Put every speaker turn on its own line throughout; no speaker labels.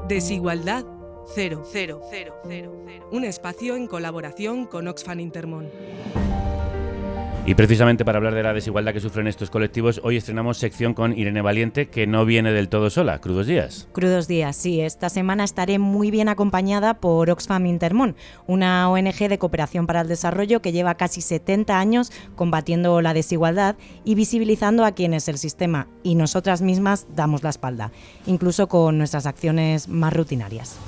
Desigualdad cero. Un espacio en colaboración con Oxfam Intermón.
Y precisamente para hablar de la desigualdad que sufren estos colectivos, hoy estrenamos sección con Irene Valiente, que no viene del todo sola. Crudos días.
Crudos días, sí. Esta semana estaré muy bien acompañada por Oxfam Intermón, una ONG de cooperación para el desarrollo que lleva casi 70 años combatiendo la desigualdad y visibilizando a quienes el sistema y nosotras mismas damos la espalda, incluso con nuestras acciones más rutinarias.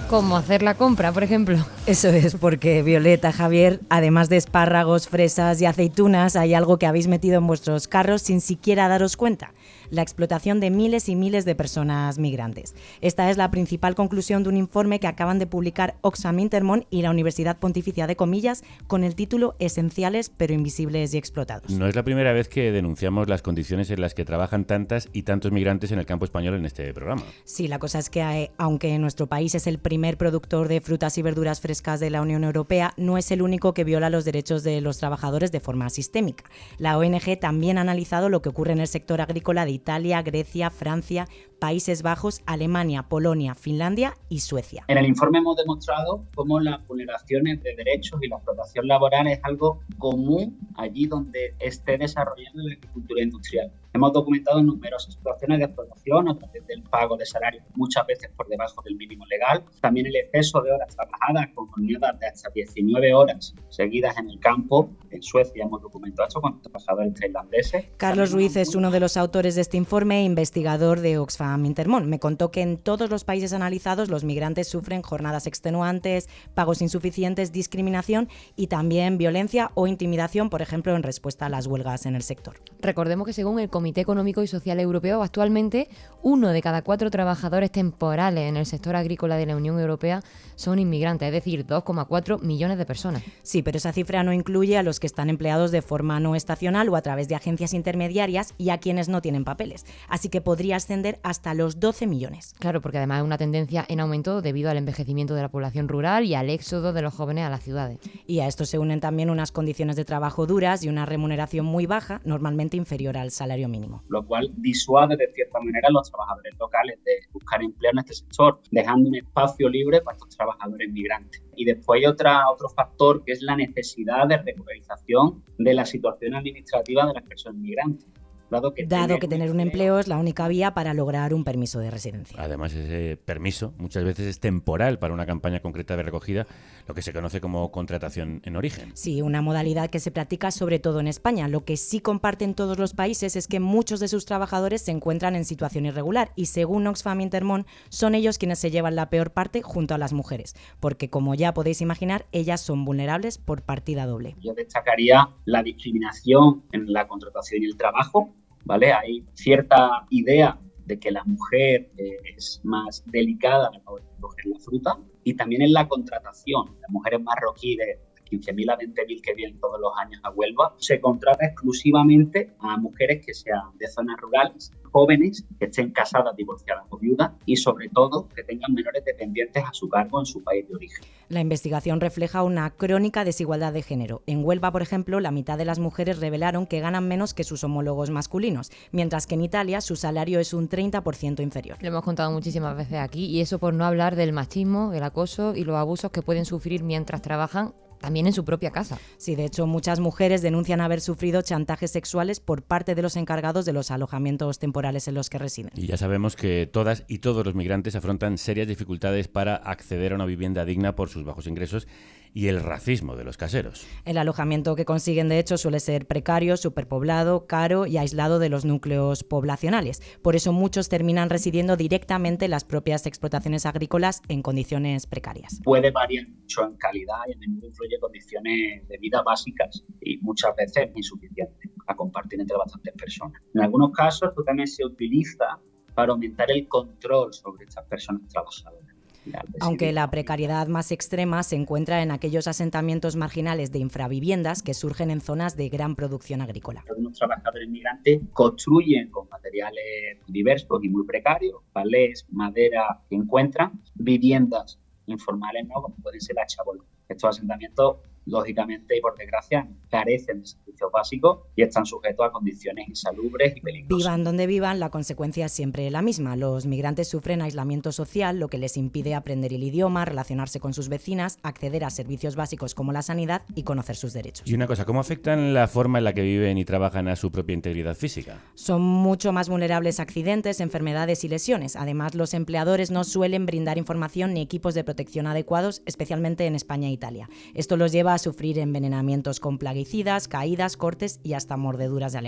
¿Cómo hacer la compra, por ejemplo?
Eso es, porque Violeta, Javier, además de espárragos, fresas y aceitunas, hay algo que habéis metido en vuestros carros sin siquiera daros cuenta: la explotación de miles y miles de personas migrantes. Esta es la principal conclusión de un informe que acaban de publicar Oxfam Intermón y la Universidad Pontificia de Comillas con el título Esenciales pero invisibles y explotados.
No es la primera vez que denunciamos las condiciones en las que trabajan tantas y tantos migrantes en el campo español en este programa.
Sí, la cosa es que aunque nuestro país es el primer productor de frutas y verduras frescas de la Unión Europea, no es el único que viola los derechos de los trabajadores de forma sistémica. La ONG también ha analizado lo que ocurre en el sector agrícola de Italia, Grecia, Francia, Países Bajos, Alemania, Polonia, Finlandia y Suecia.
En el informe hemos demostrado cómo las vulneraciones de derechos y la explotación laboral es algo común allí donde esté desarrollando la agricultura industrial. Hemos documentado numerosas situaciones de explotación a través del pago de salarios muchas veces por debajo del mínimo legal, también el exceso de horas trabajadas con jornadas de hasta 19 horas seguidas en el campo. En Suecia hemos documentado esto con trabajadores tailandeses.
Carlos Ruiz es uno de los autores de este informe e investigador de Oxfam Intermón. Me contó que en todos los países analizados los migrantes sufren jornadas extenuantes, pagos insuficientes, discriminación y también violencia o intimidación, por ejemplo, en respuesta a las huelgas en el sector.
Recordemos que según el Comité Económico y Social Europeo, actualmente 1 de cada 4 trabajadores temporales en el sector agrícola de la Unión Europea son inmigrantes, es decir, 2,4 millones de personas.
Sí, pero esa cifra no incluye a los que están empleados de forma no estacional o a través de agencias intermediarias y a quienes no tienen papeles. Así que podría ascender hasta los 12 millones.
Claro, porque además es una tendencia en aumento debido al envejecimiento de la población rural y al éxodo de los jóvenes a las ciudades.
Y a esto se unen también unas condiciones de trabajo duras y una remuneración muy baja, normalmente inferior al salario mínimo.
Lo cual disuade de cierta manera a los trabajadores locales de buscar empleo en este sector, dejando un espacio libre para estos trabajadores migrantes. Y después hay otro factor que es la necesidad de regularización de la situación administrativa de las personas migrantes. Dado que
tener un empleo es la única vía para lograr un permiso de residencia.
Además, ese permiso muchas veces es temporal para una campaña concreta de recogida, lo que se conoce como contratación en origen.
Sí, una modalidad que se practica sobre todo en España. Lo que sí comparten todos los países es que muchos de sus trabajadores se encuentran en situación irregular y, según Oxfam Intermón, son ellos quienes se llevan la peor parte junto a las mujeres, porque, como ya podéis imaginar, ellas son vulnerables por partida doble.
Yo destacaría la discriminación en la contratación y el trabajo. ¿Vale? Hay cierta idea de que la mujer es más delicada a la hora de coger la fruta, y también en la contratación. Las mujeres marroquíes de 15.000 a 20.000 que vienen todos los años a Huelva, se contrata exclusivamente a mujeres que sean de zonas rurales, jóvenes, que estén casadas, divorciadas o viudas y, sobre todo, que tengan menores dependientes a su cargo en su país de origen.
La investigación refleja una crónica desigualdad de género. En Huelva, por ejemplo, la mitad de las mujeres revelaron que ganan menos que sus homólogos masculinos, mientras que en Italia su salario es un 30% inferior.
Lo hemos contado muchísimas veces aquí, y eso por no hablar del machismo, el acoso y los abusos que pueden sufrir mientras trabajan también en su propia casa.
Sí, de hecho, muchas mujeres denuncian haber sufrido chantajes sexuales por parte de los encargados de los alojamientos temporales en los que residen.
Y ya sabemos que todas y todos los migrantes afrontan serias dificultades para acceder a una vivienda digna por sus bajos ingresos y el racismo de los caseros.
El alojamiento que consiguen, de hecho, suele ser precario, superpoblado, caro y aislado de los núcleos poblacionales. Por eso muchos terminan residiendo directamente en las propias explotaciones agrícolas en condiciones precarias.
Puede variar mucho en calidad y a menudo influye condiciones de vida básicas y muchas veces insuficientes a compartir entre bastantes personas. En algunos casos esto también se utiliza para aumentar el control sobre estas personas trabajadoras.
Aunque la precariedad más extrema se encuentra en aquellos asentamientos marginales de infraviviendas que surgen en zonas de gran producción agrícola.
Algunos trabajadores migrantes construyen con materiales diversos y muy precarios, palés, madera que encuentran, viviendas informales, ¿no? Como pueden ser las chabolas. Estos asentamientos lógicamente y por desgracia, carecen de servicios básicos y están sujetos a condiciones insalubres y peligrosas.
Vivan donde vivan, la consecuencia es siempre la misma. Los migrantes sufren aislamiento social, lo que les impide aprender el idioma, relacionarse con sus vecinas, acceder a servicios básicos como la sanidad y conocer sus derechos.
Y una cosa, ¿cómo afectan la forma en la que viven y trabajan a su propia integridad física?
Son mucho más vulnerables a accidentes, enfermedades y lesiones. Además, los empleadores no suelen brindar información ni equipos de protección adecuados, especialmente en España e Italia. Esto los lleva a sufrir envenenamientos con plaguicidas, caídas, cortes y hasta mordeduras de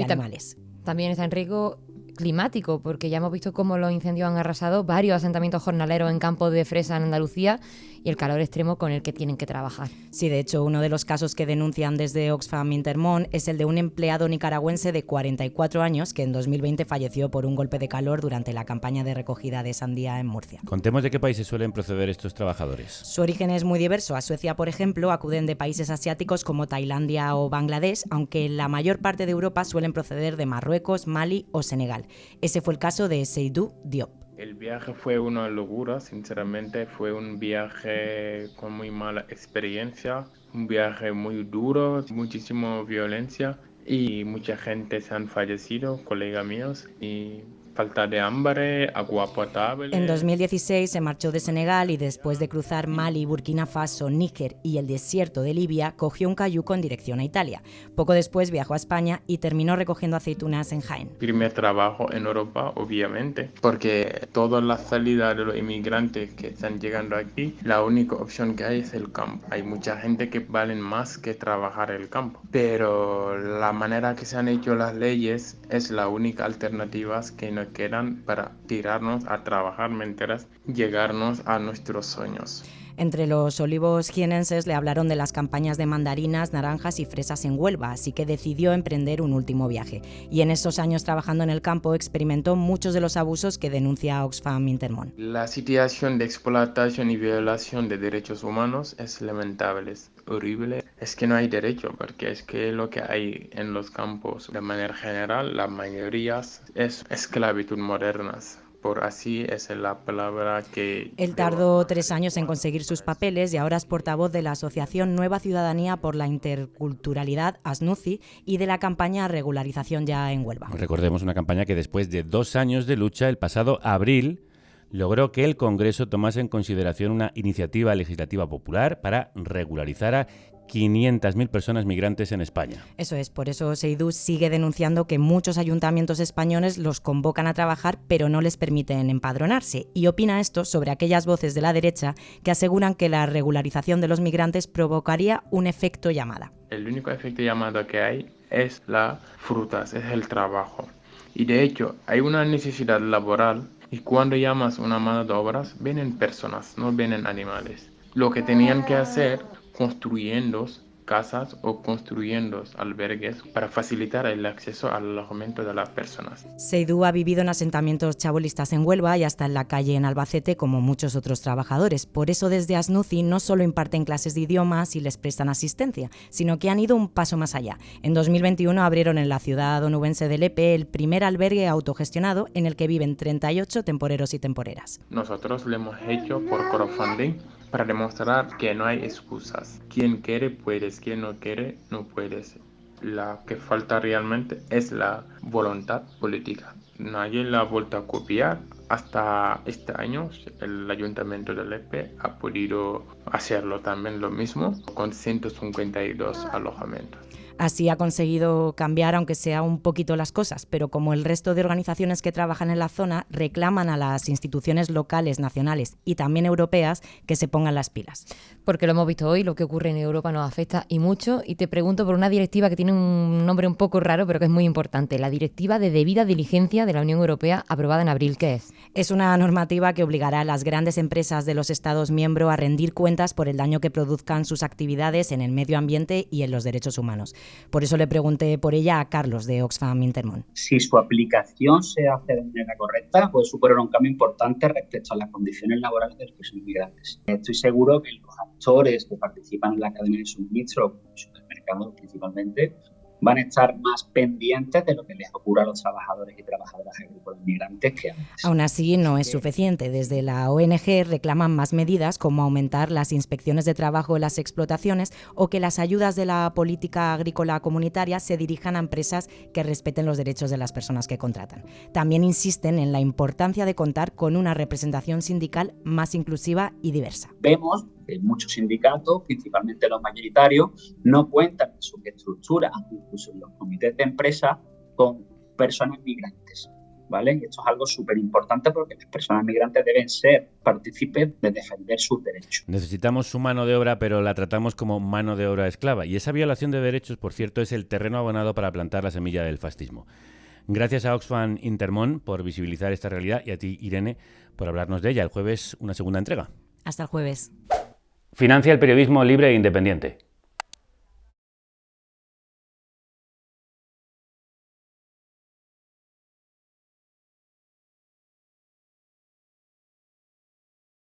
animales.
También está en riesgo climático, porque ya hemos visto cómo los incendios han arrasado varios asentamientos jornaleros en campos de fresa en Andalucía y el calor extremo con el que tienen que trabajar.
Sí, de hecho, uno de los casos que denuncian desde Oxfam Intermón es el de un empleado nicaragüense de 44 años que en 2020 falleció por un golpe de calor durante la campaña de recogida de sandía en Murcia.
Contemos de qué países suelen proceder estos trabajadores.
Su origen es muy diverso. A Suecia, por ejemplo, acuden de países asiáticos como Tailandia o Bangladesh, aunque la mayor parte de Europa suelen proceder de Marruecos, Mali o Senegal. Ese fue el caso de Seydou Diop.
El viaje fue una locura, sinceramente, fue un viaje con muy mala experiencia, un viaje muy duro, muchísima violencia y mucha gente se han fallecido, colegas míos, y falta de hambre, agua potable.
En 2016 se marchó de Senegal y después de cruzar Mali, Burkina Faso, Níger y el desierto de Libia, cogió un cayuco en dirección a Italia. Poco después viajó a España y terminó recogiendo aceitunas en Jaén.
Primer trabajo en Europa, obviamente, porque todas las salidas de los inmigrantes que están llegando aquí, la única opción que hay es el campo. Hay mucha gente que valen más que trabajar el campo, pero la manera que se han hecho las leyes es la única alternativa que nos quedan para tirarnos a trabajar mientras llegarnos a nuestros sueños.
Entre los olivos jienenses le hablaron de las campañas de mandarinas, naranjas y fresas en Huelva, así que decidió emprender un último viaje. Y en esos años trabajando en el campo experimentó muchos de los abusos que denuncia Oxfam Intermón.
La situación de explotación y violación de derechos humanos es lamentable, es horrible. Es que no hay derecho, porque es que lo que hay en los campos, de manera general, la mayoría es esclavitud modernas. Por así es la palabra que...
Él tardó 3 años en conseguir sus papeles y ahora es portavoz de la Asociación Nueva Ciudadanía por la Interculturalidad, ASNUCI, y de la campaña Regularización Ya en Huelva.
Recordemos una campaña que después de 2 años de lucha, el pasado abril, logró que el Congreso tomase en consideración una iniciativa legislativa popular para regularizar a 500.000 personas migrantes en España.
Eso es, por eso Seydou sigue denunciando que muchos ayuntamientos españoles los convocan a trabajar pero no les permiten empadronarse, y opina esto sobre aquellas voces de la derecha que aseguran que la regularización de los migrantes provocaría un efecto llamada.
El único efecto llamada que hay es las frutas, es el trabajo. Y de hecho hay una necesidad laboral y cuando llamas una mano de obras vienen personas, no vienen animales. Lo que tenían que hacer construyendo casas o construyendo albergues para facilitar el acceso al alojamiento de las personas.
Seydou ha vivido en asentamientos chabolistas en Huelva y hasta en la calle en Albacete como muchos otros trabajadores. Por eso desde ASNUCI no solo imparten clases de idiomas y les prestan asistencia, sino que han ido un paso más allá. En 2021 abrieron en la ciudad onubense de Lepe el primer albergue autogestionado en el que viven 38 temporeros y temporeras.
Nosotros lo hemos hecho por crowdfunding para demostrar que no hay excusas. Quien quiere, puedes. Quien no quiere, no puedes. Lo que falta realmente es la voluntad política. Nadie la ha vuelto a copiar. Hasta este año el Ayuntamiento de Lepe ha podido hacerlo también lo mismo con 152 alojamientos.
Así ha conseguido cambiar, aunque sea un poquito, las cosas, pero como el resto de organizaciones que trabajan en la zona, reclaman a las instituciones locales, nacionales y también europeas que se pongan las pilas.
Porque lo hemos visto hoy, lo que ocurre en Europa nos afecta y mucho, y te pregunto por una directiva que tiene un nombre un poco raro, pero que es muy importante, la Directiva de Debida Diligencia de la Unión Europea, aprobada en abril. ¿Qué es?
Es una normativa que obligará a las grandes empresas de los Estados miembros a rendir cuentas por el daño que produzcan sus actividades en el medio ambiente y en los derechos humanos. Por eso le pregunté por ella a Carlos de Oxfam Intermón.
Si su aplicación se hace de manera correcta, puede suponer un cambio importante respecto a las condiciones laborales de los inmigrantes. Estoy seguro que los actores que participan en la cadena de suministro, supermercados principalmente, van a estar más pendientes de lo que les ocurra a los trabajadores y trabajadoras agrícolas migrantes que antes.
Aún así, no es suficiente. Desde la ONG reclaman más medidas como aumentar las inspecciones de trabajo en las explotaciones o que las ayudas de la política agrícola comunitaria se dirijan a empresas que respeten los derechos de las personas que contratan. También insisten en la importancia de contar con una representación sindical más inclusiva y diversa.
Vemos que muchos sindicatos, principalmente los mayoritarios, no cuentan en sus estructuras, incluso en los comités de empresa, con personas migrantes, ¿vale? Y esto es algo súper importante porque las personas migrantes deben ser partícipes de defender sus derechos.
Necesitamos su mano de obra, pero la tratamos como mano de obra esclava. Y esa violación de derechos, por cierto, es el terreno abonado para plantar la semilla del fascismo. Gracias a Oxfam Intermón por visibilizar esta realidad y a ti, Irene, por hablarnos de ella. El jueves, una segunda entrega.
Hasta el jueves.
Financia el periodismo libre e independiente.